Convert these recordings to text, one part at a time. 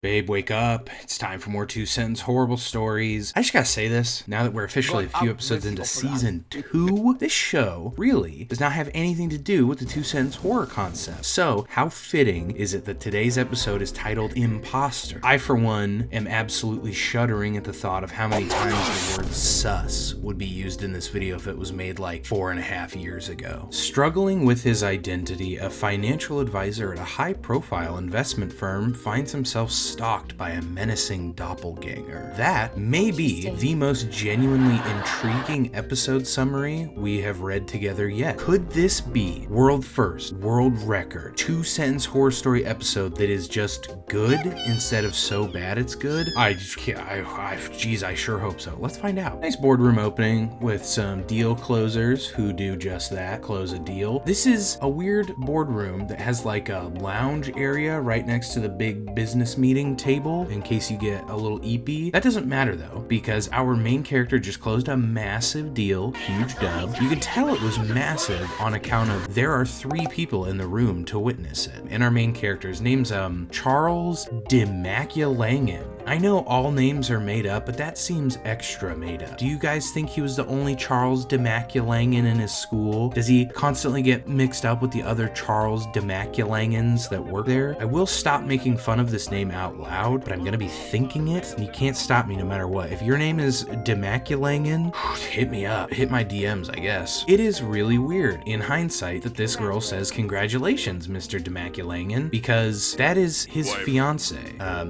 Babe, wake up. It's time for more Two Sentence Horrible Stories. I just gotta say this, now that we're officially a few episodes into season 2, this show really does not have anything to do with the Two Sentence horror concept. So, how fitting is it that today's episode is titled Imposter? I, for one, am absolutely shuddering at the thought of how many times the word sus would be used in this video if it was made like 4.5 years ago. Struggling with his identity, a financial advisor at a high-profile investment firm finds himself stalked by a menacing doppelganger. That may be the most genuinely intriguing episode summary we have read together yet. Could this be world first, world record, two-sentence horror story episode that is just good instead of so bad it's good? I sure hope so. Let's find out. Nice boardroom opening with some deal closers who do just that, close a deal. This is a weird boardroom that has like a lounge area right next to the big business meeting table in case you get a little eepy. That doesn't matter though, because our main character just closed a massive deal, huge dub. You can tell it was massive on account of there are 3 people in the room to witness it. And our main character's name's Charles DeMaculangan. I know all names are made up, but that seems extra made up. Do you guys think he was the only Charles DeMaculangan in his school? Does he constantly get mixed up with the other Charles DeMaculangans that work there? I will stop making fun of this name out loud, but I'm gonna be thinking it, and you can't stop me no matter what. If your name is DeMaculangan, hit me up. Hit my DMs, I guess. It is really weird, in hindsight, that this girl says, "Congratulations, Mr. DeMaculangan," because that is his fiance.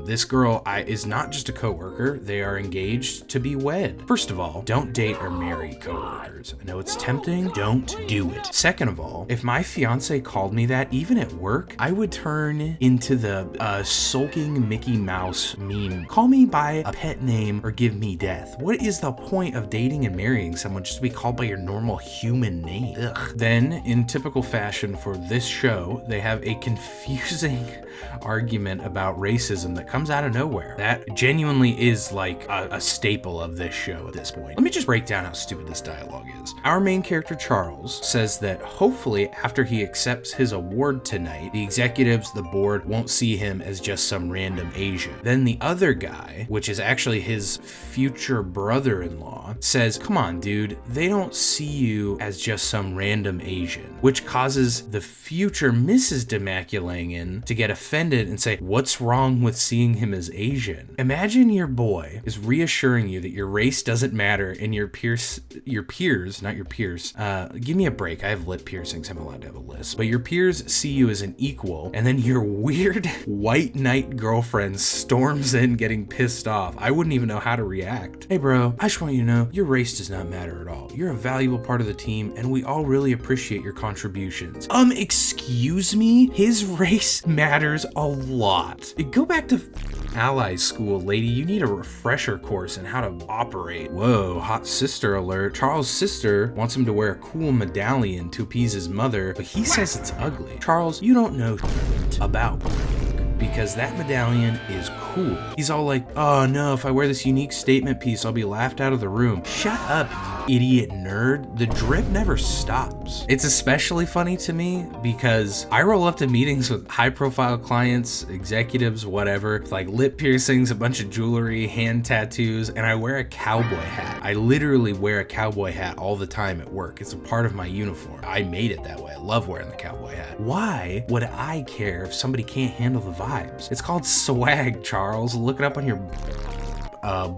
This girl is not just a coworker, they are engaged to be wed. First of all, don't date or marry coworkers. I know it's tempting, don't do it. Second of all, if my fiance called me that, even at work, I would turn into the sulking Mickey Mouse meme. Call me by a pet name or give me death. What is the point of dating and marrying someone just to be called by your normal human name? Ugh. Then, in typical fashion for this show, they have a confusing argument about racism that comes out of nowhere. That genuinely is like a staple of this show at this point. Let me just break down how stupid this dialogue is. Our main character, Charles, says that hopefully after he accepts his award tonight, the executives, the board, won't see him as just some random Asian. Then the other guy, which is actually his future brother-in-law, says, "Come on, dude, they don't see you as just some random Asian," which causes the future Mrs. DeMaculangan to get offended and say, "What's wrong with seeing him as Asian?" Imagine your boy is reassuring you that your race doesn't matter and your peers, not your peers, give me a break, I have lip piercings, I'm allowed to have a list, but your peers see you as an equal, and then your weird white knight girlfriend storms in getting pissed off. I wouldn't even know how to react. "Hey bro, I just want you to know, your race does not matter at all. You're a valuable part of the team, and we all really appreciate your contributions." Excuse me? His race matters a lot. Go back to ally school, lady. You need a refresher course in how to operate. Whoa, hot sister alert. Charles' sister wants him to wear a cool medallion to appease his mother, but he says it's ugly. Charles, you don't know about because that medallion is cool. He's all like, "Oh no, if I wear this unique statement piece, I'll be laughed out of the room." Shut up, you idiot nerd. The drip never stops. It's especially funny to me because I roll up to meetings with high-profile clients, executives, whatever, with like lip piercings, a bunch of jewelry, hand tattoos, and I wear a cowboy hat. I literally wear a cowboy hat all the time at work. It's a part of my uniform. I made it that way. I love wearing the cowboy hat. Why would I care if somebody can't handle the vibes? It's called swag, Charles. Look it up on your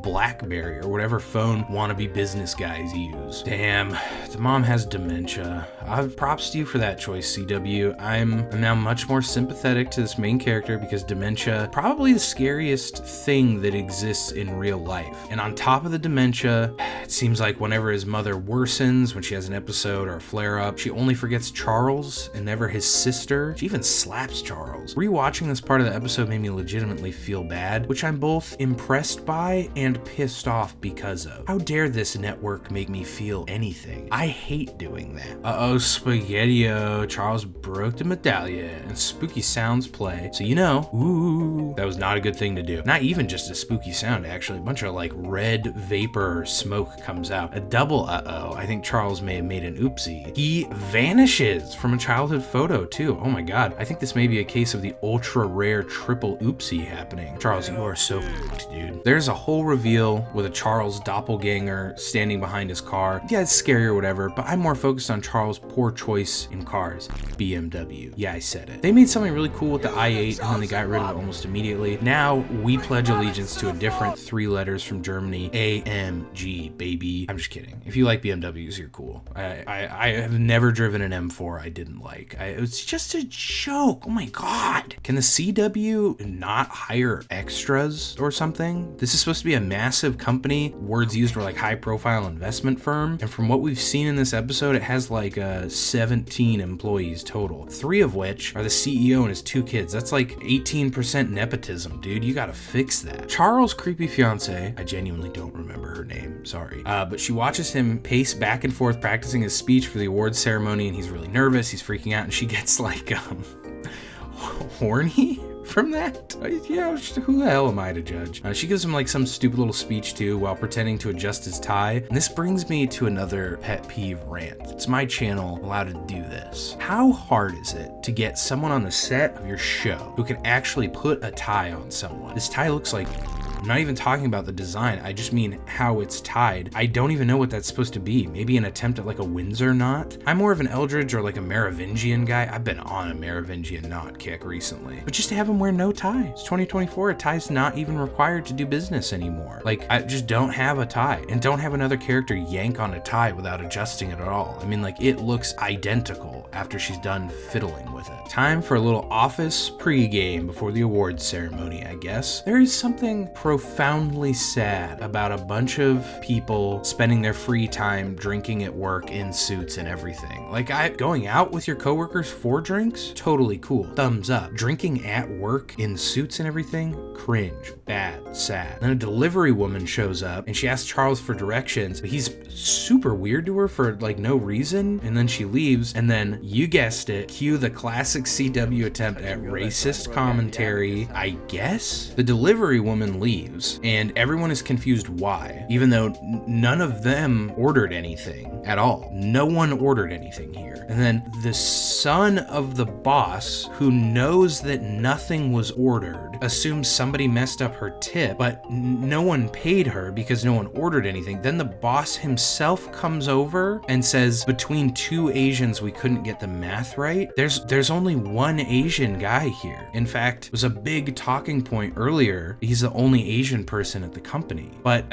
BlackBerry or whatever phone wannabe business guys use. Damn, the mom has dementia. Props to you for that choice, CW. I'm now much more sympathetic to this main character because dementia, probably the scariest thing that exists in real life. And on top of the dementia, it seems like whenever his mother worsens, when she has an episode or a flare-up, she only forgets Charles and never his sister. She even slaps Charles. Rewatching this part of the episode made me legitimately feel bad, which I'm both impressed by by and pissed off because of. How dare this network make me feel anything? I hate doing that. Uh-oh, Spaghetti-O. Charles broke the medallion and spooky sounds play. So you know, ooh, that was not a good thing to do. Not even just a spooky sound, actually. A bunch of like red vapor smoke comes out. A double uh-oh. I think Charles may have made an oopsie. He vanishes from a childhood photo too. Oh my God. I think this may be a case of the ultra rare triple oopsie happening. Charles, you are so f***ed, dude. There's a whole reveal with a Charles doppelganger standing behind his car. Yeah, it's scary or whatever, but I'm more focused on Charles' poor choice in cars. BMW. Yeah, I said it. They made something really cool with the i8 and then they got rid of it almost immediately. Now we pledge allegiance to a different 3 letters from Germany. AMG, baby. I'm just kidding. If you like BMWs, you're cool. I have never driven an M4 I didn't like. It's just a joke. Oh my God. Can the CW not hire extras or something? This is supposed to be a massive company. Words used were like high profile investment firm. And from what we've seen in this episode, it has like 17 employees total, 3 of which are the CEO and his 2 kids. That's like 18% nepotism, dude. You gotta fix that. Charles' creepy fiance, I genuinely don't remember her name, sorry. But she watches him pace back and forth practicing his speech for the awards ceremony and he's really nervous, he's freaking out, and she gets like, horny from that? Yeah, who the hell am I to judge? She gives him like some stupid little speech too while pretending to adjust his tie. And this brings me to another pet peeve rant. It's my channel allowed to do this. How hard is it to get someone on the set of your show who can actually put a tie on someone? This tie looks like... I'm not even talking about the design, I just mean how it's tied. I don't even know what that's supposed to be. Maybe an attempt at like a Windsor knot? I'm more of an Eldridge or like a Merovingian guy. I've been on a Merovingian knot kick recently. But just to have him wear no tie. It's 2024, a tie's not even required to do business anymore. Like, I just don't have a tie. And don't have another character yank on a tie without adjusting it at all. I mean, like, it looks identical after she's done fiddling with it. Time for a little office pregame before the awards ceremony, I guess. There is something profoundly sad about a bunch of people spending their free time drinking at work in suits and everything. Like, going out with your coworkers for drinks? Totally cool. Thumbs up. Drinking at work in suits and everything? Cringe. Bad. Sad. Then a delivery woman shows up and she asks Charles for directions, but he's super weird to her for like no reason, and then she leaves, and then, you guessed it, cue the classic CW attempt at racist commentary, I guess? The delivery woman leaves and everyone is confused why, even though none of them ordered anything at all. No one ordered anything here. And then the son of the boss, who knows that nothing was ordered, assumes somebody messed up her tip, but no one paid her because no one ordered anything. Then the boss himself comes over and says, between 2 Asians we couldn't get the math right. There's only one Asian guy here. In fact, it was a big talking point earlier. He's the only Asian person at the company. But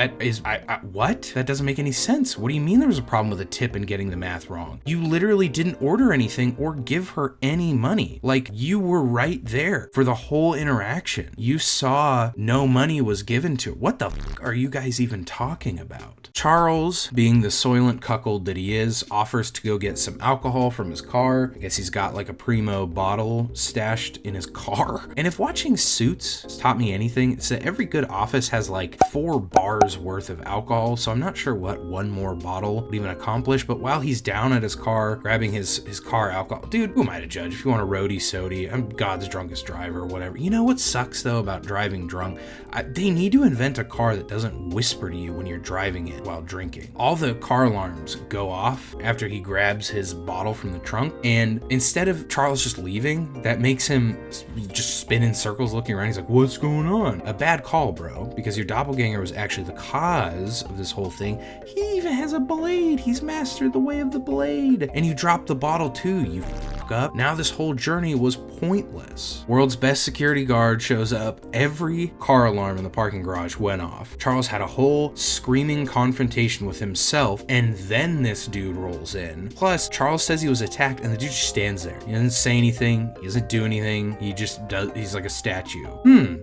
what? That doesn't make any sense. What do you mean there was a problem with a tip and getting the math wrong? You literally didn't order anything or give her any money. Like, you were right there for the whole interaction. You saw no money was given to her. What the f are you guys even talking about? Charles, being the soylent cuckold that he is, offers to go get some alcohol from his car. I guess he's got like a primo bottle stashed in his car. And if watching Suits has taught me anything, it's that every good office has like 4 bars worth of alcohol, so I'm not sure what one more bottle would even accomplish. But while he's down at his car grabbing his car alcohol, dude, who am I to judge? If you want a roadie sody, I'm God's drunkest driver or whatever. You know what sucks though about driving drunk? They need to invent a car that doesn't whisper to you when you're driving it while drinking. All the car alarms go off after he grabs his bottle from the trunk, and instead of Charles just leaving, that makes him just spin in circles looking around. He's like, what's going on? A bad call, bro, because your doppelganger was actually the cause of this whole thing. He even has a blade. He's mastered the way of the blade. And you dropped the bottle too, you fuck up. Now this whole journey was pointless. World's best security guard shows up. Every car alarm in the parking garage went off. Charles had a whole screaming confrontation with himself, and then this dude rolls in. Plus, Charles says he was attacked, and the dude just stands there. He doesn't say anything. He doesn't do anything. He just does. He's like a statue.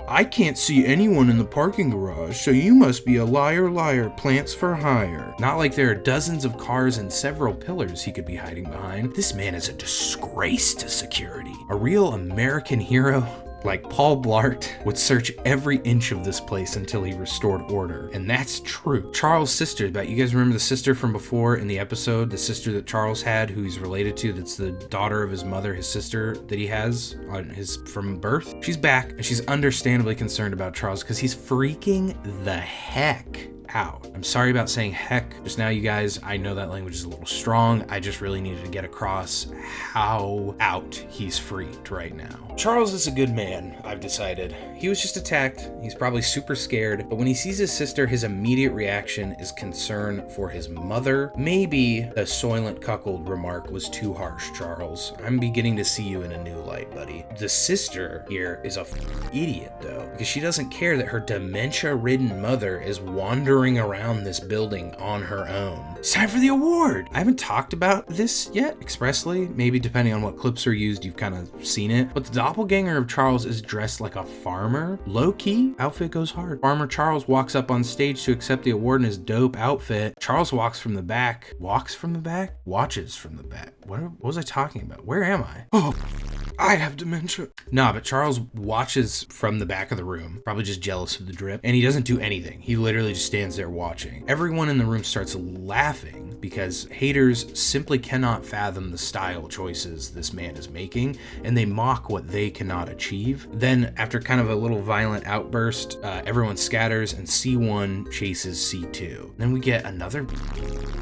I can't see anyone in the parking garage, so you must be a liar, liar, plants for hire. Not like there are dozens of cars and several pillars he could be hiding behind. This man is a disgrace to security. A real American hero. Like, Paul Blart would search every inch of this place until he restored order. And that's true. Charles' sister, you guys remember the sister from before in the episode? The sister that Charles had, who he's related to, that's the daughter of his mother, his sister that he has on his from birth. She's back, and she's understandably concerned about Charles because he's freaking the heck out. I'm sorry about saying heck just now, you guys. I know that language is a little strong. I just really needed to get across how out he's freaked right now. Charles is a good man, I've decided. He was just attacked. He's probably super scared, but when he sees his sister, his immediate reaction is concern for his mother. Maybe the soylent cuckold remark was too harsh, Charles. I'm beginning to see you in a new light, buddy. The sister here is a idiot, though, because she doesn't care that her dementia-ridden mother is wandering around this building on her own. It's time for the award! I haven't talked about this yet expressly. Maybe depending on what clips are used, you've kind of seen it. But the doppelganger of Charles is dressed like a farmer. Low-key, outfit goes hard. Farmer Charles walks up on stage to accept the award in his dope outfit. Charles walks from the back. Walks from the back? Watches from the back. What was I talking about? Where am I? Oh, I have dementia. Nah, but Charles watches from the back of the room, probably just jealous of the drip, and he doesn't do anything. He literally just stands there watching. Everyone in the room starts laughing because haters simply cannot fathom the style choices this man is making, and they mock what they cannot achieve. Then, after kind of a little violent outburst, everyone scatters and C1 chases C2. Then we get another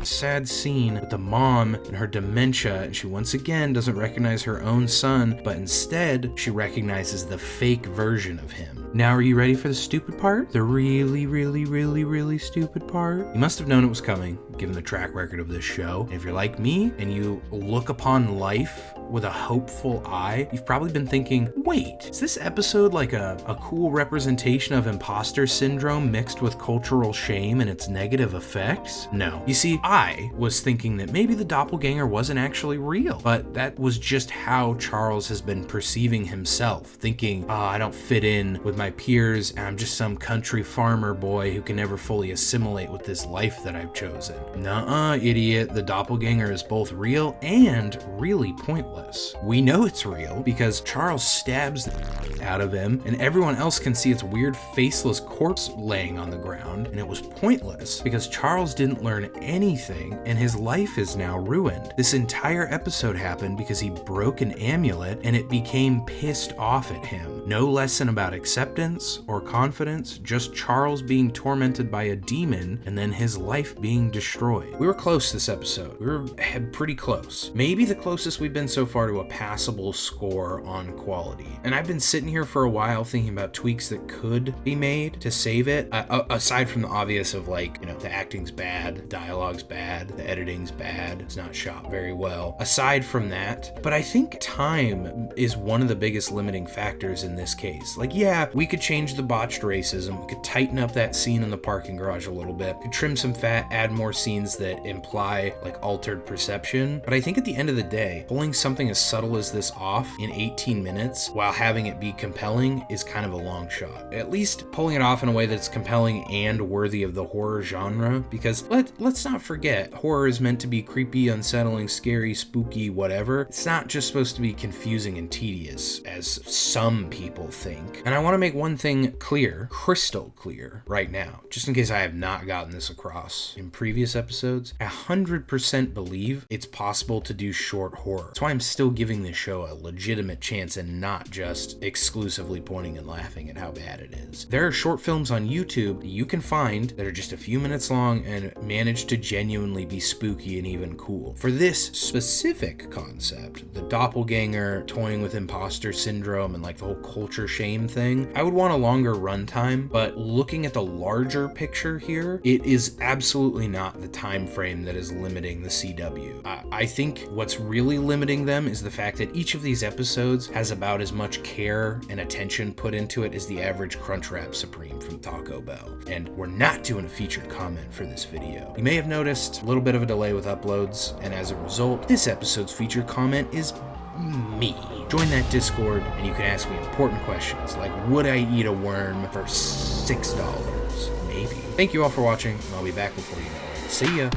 sad scene with the mom and her dementia, and she once again doesn't recognize her own son, but instead she recognizes the fake version of him. Now, are you ready for the stupid part? The really, really, really, really stupid part? You must have known it was coming, given the track record of this show. And if you're like me and you look upon life with a hopeful eye, you've probably been thinking, wait, is this episode like a cool representation of imposter syndrome mixed with cultural shame and its negative effects? No. You see, I was thinking that maybe the doppelganger wasn't actually real, but that was just how Charles has been perceiving himself, thinking, I don't fit in with my peers, and I'm just some country farmer boy who can never fully assimilate with this life that I've chosen. Nuh-uh, idiot. The doppelganger is both real and really pointless. We know it's real because Charles stabs the out of him, and everyone else can see its weird faceless corpse laying on the ground, and it was pointless because Charles didn't learn anything, and his life is now ruined. This entire episode happened because he broke an amulet, and it became pissed off at him. No lesson about acceptance or confidence, just Charles being tormented by a demon, and then his life being destroyed. We were close this episode. We were pretty close. Maybe the closest we've been so far to a passable score on quality. And I've been sitting here for a while thinking about tweaks that could be made to save it, aside from the obvious of, like, you know, the acting's bad, the dialogue's bad, the editing's bad, it's not shot very well. Aside from that, but I think time is one of the biggest limiting factors in this case. Like, yeah, we could change the botched racism, we could tighten up that scene in the parking garage a little bit, could trim some fat, add more scenes that imply, like, altered perception, but I think at the end of the day, pulling something as subtle as this off in 18 minutes while having it be compelling is kind of a long shot. At least pulling it off in a way that's compelling and worthy of the horror genre, because let's not forget, horror is meant to be creepy, unsettling, scary, spooky, whatever. It's not just supposed to be confusing and tedious, as some people think. And I want to make one thing clear, crystal clear, right now, just in case I have not gotten this across in previous episodes. I 100% believe it's possible to do short horror. That's why I'm still giving this show a legitimate chance and not just exclusively pointing and laughing at how bad it is. There are short films on YouTube that you can find that are just a few minutes long and manage to genuinely be spooky and even cool. For this specific concept, the doppelganger toying with imposter syndrome and like the whole culture shame thing, I would want a longer runtime, but looking at the larger picture here, it is absolutely not the time frame that is limiting the CW. I think what's really limiting them is the fact that each of these episodes has about as much care and attention put into it as the average Crunchwrap Supreme from Taco Bell. And we're not doing a featured comment for this video. You may have noticed a little bit of a delay with uploads, and as a result, this episode's featured comment is me. Join that Discord and you can ask me important questions like, would I eat a worm for $6? Maybe. Thank you all for watching, and I'll be back before you know it. See ya.